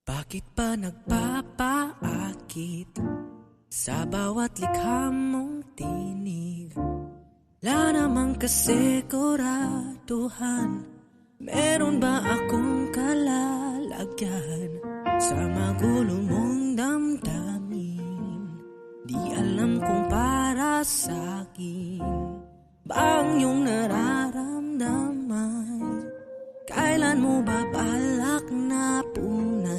Bakit ba nagpapaakit sa bawat likha mong tinig? Wala namang kasiguraduhan, meron ba akong kalalagyan sa magulo mong damdamin? Di alam kung para sa'kin ba ang iyong nararamdaman. Kailan mo ba balak na punan?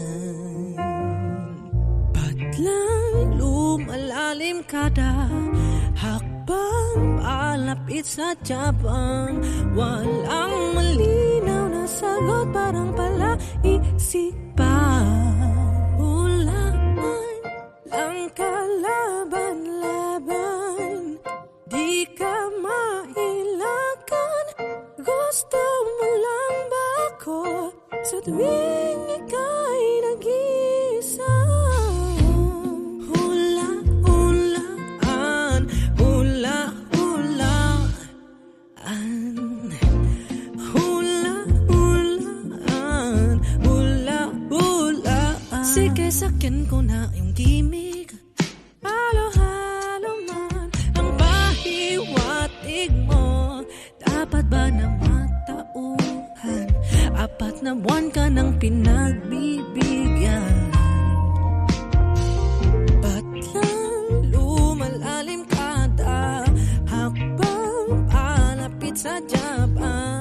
Ba't lang lumalalim kada hakbang palapit sa tiyabang? Walang malinaw na sagot, parang palaisipan. Ulaan lang kalaban-laban, di ka mailakan. Gusto mo lang ba ako sa tuwing ika'y nag-iisa? Hula-hulaan, hula-hulaan, hula-hulaan, hula-hulaan. Sige, sakyan ko na yung gimmick. Halo-halo man ang pahiwatig mo. Dapat ba na matauhan? 4 na buwan ka nang pinagbibigyan. Ba't lang lumalalim kada hakbang palapit sa tiyabang?